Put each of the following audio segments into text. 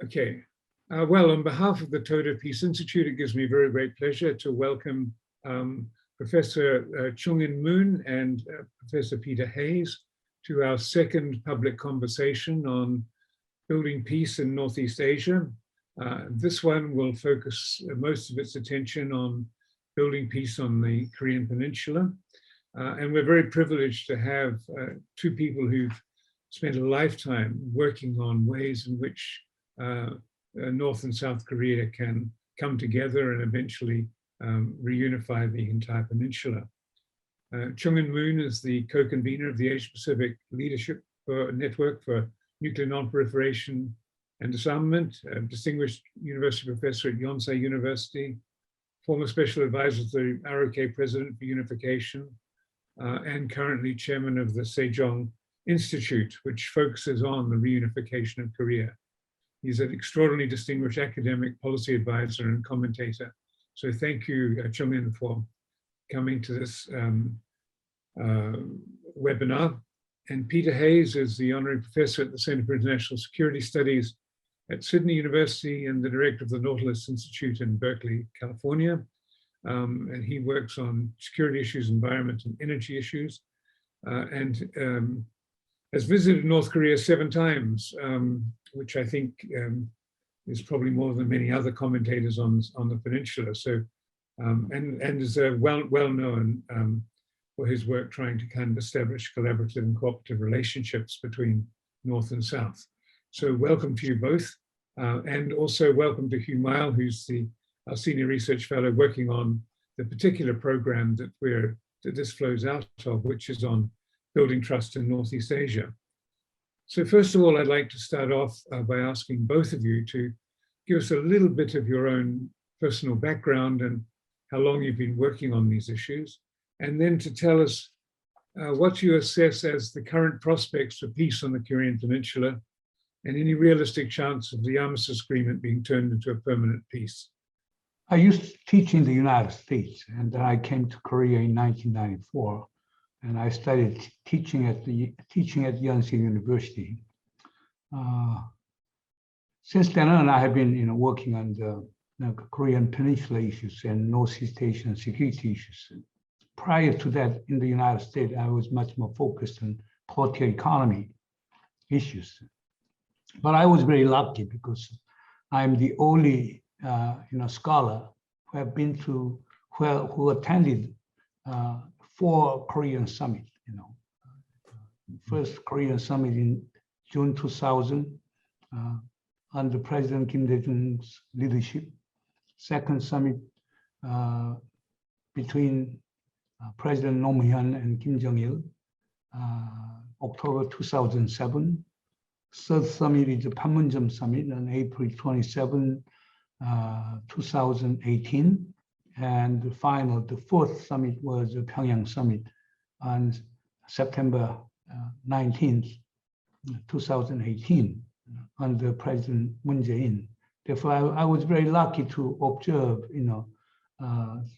Okay. Well, on behalf of the Toda Peace Institute, it gives me very great pleasure to welcome Professor Chung-in Moon and Professor Peter Hayes to our second public conversation on building peace in Northeast Asia. This one will focus most of its attention on building peace on the Korean Peninsula. And we're very privileged to have two people who've spent a lifetime working on ways in which North and South Korea can come together and eventually reunify the entire peninsula. Chung-in Moon is the co-convener of the Asia-Pacific Leadership Network for Nuclear Non-Proliferation and Disarmament, a distinguished university professor at Yonsei University, former special advisor to the ROK President for Unification, and currently chairman of the Sejong Institute, which focuses on the reunification of Korea. He's an extraordinarily distinguished academic, policy advisor, and commentator. So thank you, Chung-in, for coming to this webinar. And Peter Hayes is the honorary professor at the Center for International Security Studies at Sydney University and the director of the Nautilus Institute in Berkeley, California. And he works on security issues, environment, and energy issues, and has visited North Korea 7 times, which I think is probably more than many other commentators on the peninsula. So, and is well known for his work trying to kind of establish collaborative and cooperative relationships between North and South. So welcome to you both. And also welcome to Hugh Miall, who's our senior research fellow working on the particular program that this flows out of, which is on building trust in Northeast Asia. So first of all, I'd like to start off by asking both of you to give us a little bit of your own personal background and how long you've been working on these issues, and then to tell us what you assess as the current prospects for peace on the Korean Peninsula and any realistic chance of the armistice agreement being turned into a permanent peace. I used to teach in the United States, and then I came to Korea in 1994, and I started teaching at Yonsei University. Since then on, I have been working on the Korean Peninsula issues and Northeast Asian security issues. Prior to that, in the United States, I was much more focused on political economy issues. But I was very lucky because I'm the only scholar who attended 4 Korean summits. First Korean summit in June 2000 under President Kim Dae-jung's leadership. Second summit between President Roh-moo-hyun and Kim Jong-il, October 2007. Third summit is the Panmunjom summit on April 27, 2018. And the 4th summit was the Pyongyang summit on September 19th, 2018, under President Moon Jae-in. Therefore, I was very lucky to observe,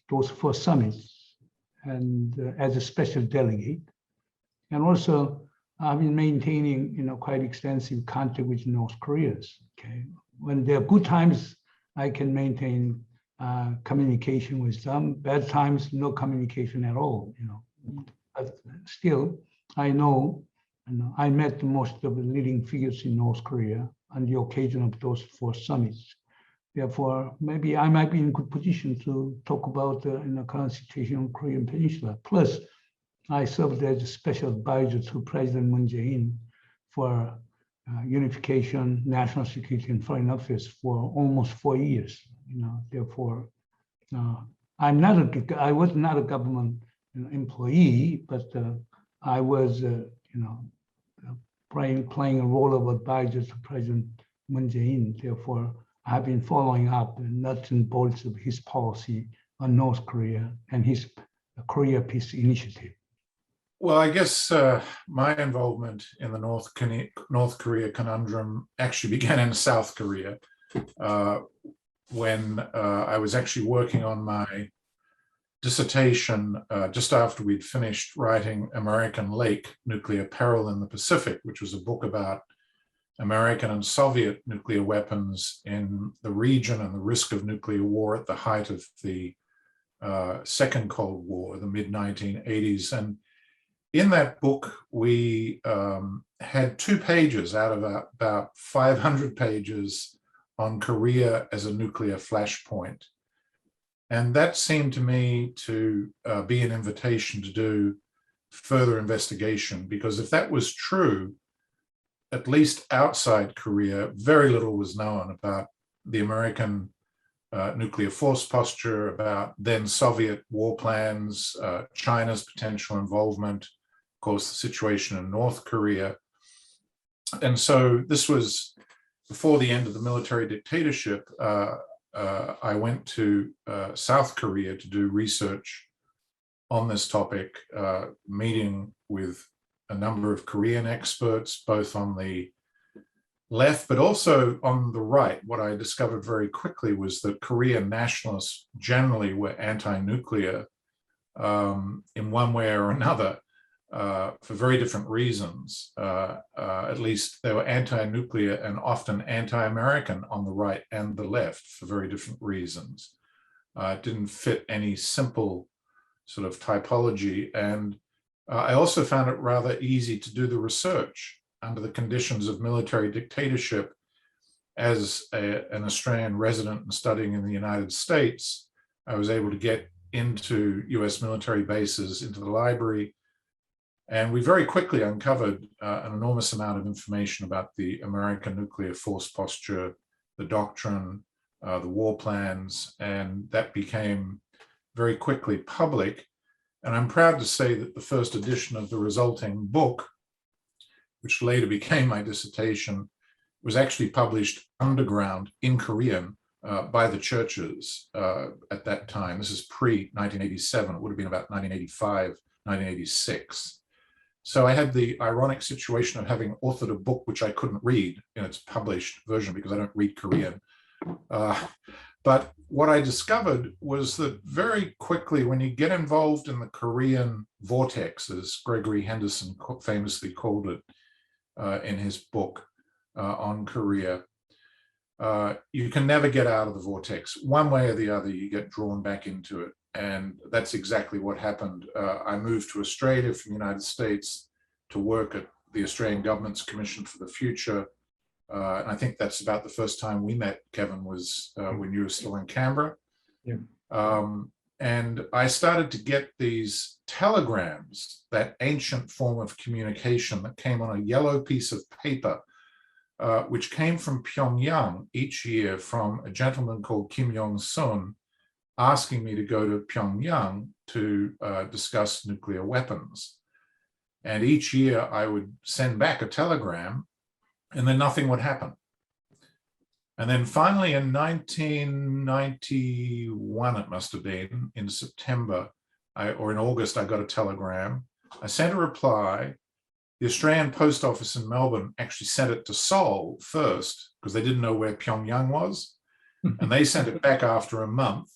those 4 summits, and as a special delegate, and also I've been maintaining, quite extensive contact with North Koreans. Okay, when there are good times, I can maintain communication with them. Bad times, no communication at all. But still, I know, I met most of the leading figures in North Korea on the occasion of those 4 summits. Therefore, maybe I might be in a good position to talk about the current situation on Korean Peninsula. Plus, I served as a special advisor to President Moon Jae-in for unification, national security, and foreign affairs for almost 4 years. Therefore, I was not a government employee, but I was, playing a role of advisor to President Moon Jae-in. Therefore, I've been following up the nuts and bolts of his policy on North Korea and his Korea Peace Initiative. Well, I guess my involvement in the North Korea conundrum actually began in South Korea when I was actually working on my dissertation just after we'd finished writing American Lake, Nuclear Peril in the Pacific, which was a book about American and Soviet nuclear weapons in the region and the risk of nuclear war at the height of the Second Cold War, the mid-1980s. And in that book, we had 2 pages out of about 500 pages on Korea as a nuclear flashpoint. And that seemed to me to be an invitation to do further investigation, because if that was true, at least outside Korea, very little was known about the American nuclear force posture, about then Soviet war plans, China's potential involvement, of course, the situation in North Korea. And so this was before the end of the military dictatorship. I went to South Korea to do research on this topic, meeting with a number of Korean experts, both on the left, but also on the right. What I discovered very quickly was that Korean nationalists generally were anti-nuclear in one way or another, for very different reasons. At least they were anti-nuclear and often anti-American on the right and the left for very different reasons. It didn't fit any simple sort of typology. And I also found it rather easy to do the research under the conditions of military dictatorship. As an Australian resident and studying in the United States, I was able to get into US military bases, into the library, and we very quickly uncovered an enormous amount of information about the American nuclear force posture, the doctrine, the war plans, and that became very quickly public. And I'm proud to say that the first edition of the resulting book, which later became my dissertation, was actually published underground in Korean by the churches at that time. This is pre-1987. It would have been about 1985, 1986. So I had the ironic situation of having authored a book which I couldn't read in its published version because I don't read Korean. But what I discovered was that very quickly, when you get involved in the Korean vortex, as Gregory Henderson famously called it in his book on Korea, you can never get out of the vortex. One way or the other, you get drawn back into it. And that's exactly what happened. I moved to Australia from the United States to work at the Australian government's Commission for the Future. And I think that's about the first time we met, Kevin, was when you were still in Canberra. Yeah. And I started to get these telegrams, that ancient form of communication that came on a yellow piece of paper, which came from Pyongyang each year from a gentleman called Kim Yong-sun, asking me to go to Pyongyang to discuss nuclear weapons. And each year I would send back a telegram, and then nothing would happen. And then finally in 1991, it must have been, in September or in August, I got a telegram. I sent a reply. The Australian Post Office in Melbourne actually sent it to Seoul first because they didn't know where Pyongyang was. And they sent it back after a month.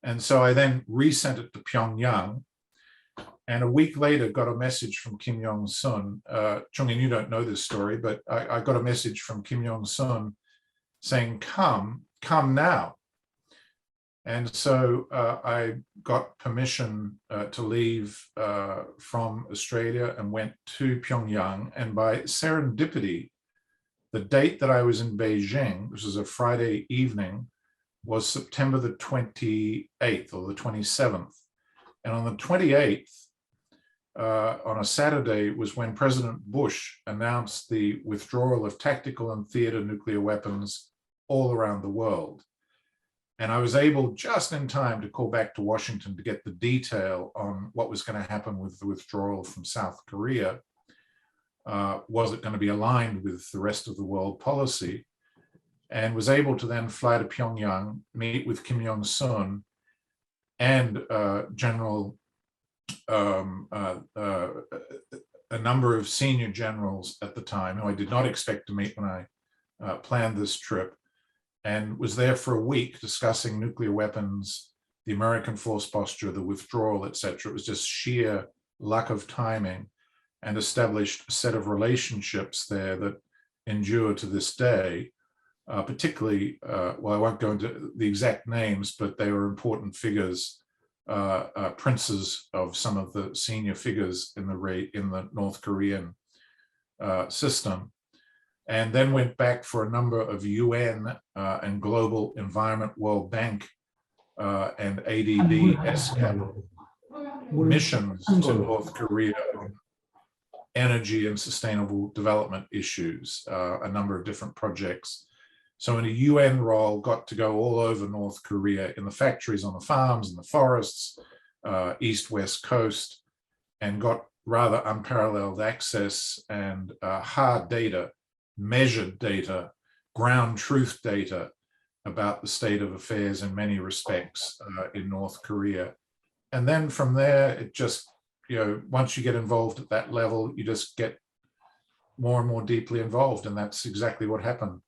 And so I then resent it to Pyongyang. And a week later, got a message from Kim Yong-sun. Chung-in, you don't know this story, but I got a message from Kim Yong-sun saying, come now. And so I got permission to leave from Australia and went to Pyongyang. And by serendipity, the date that I was in Beijing, which was a Friday evening, was September the 28th or the 27th. And on the 28th, on a Saturday, was when President Bush announced the withdrawal of tactical and theater nuclear weapons all around the world. And I was able just in time to call back to Washington to get the detail on what was going to happen with the withdrawal from South Korea. Was it going to be aligned with the rest of the world policy? And was able to then fly to Pyongyang, meet with Kim Yong-sun and a number of senior generals at the time, who I did not expect to meet when I planned this trip, and was there for a week discussing nuclear weapons, the American force posture, the withdrawal, etc. It was just sheer luck of timing, and established a set of relationships there that endure to this day, particularly, well, I won't go into the exact names, but they were important figures, princes of some of the senior figures in the North Korean system, and then went back for a number of UN and Global Environment, World Bank, and ADB SCAP missions to North Korea on energy and sustainable development issues, a number of different projects. So in a UN role, got to go all over North Korea, in the factories, on the farms, in the forests, east, west coast, and got rather unparalleled access and hard data, measured data, ground truth data about the state of affairs in many respects in North Korea. And then from there, it just, once you get involved at that level, you just get more and more deeply involved. And that's exactly what happened.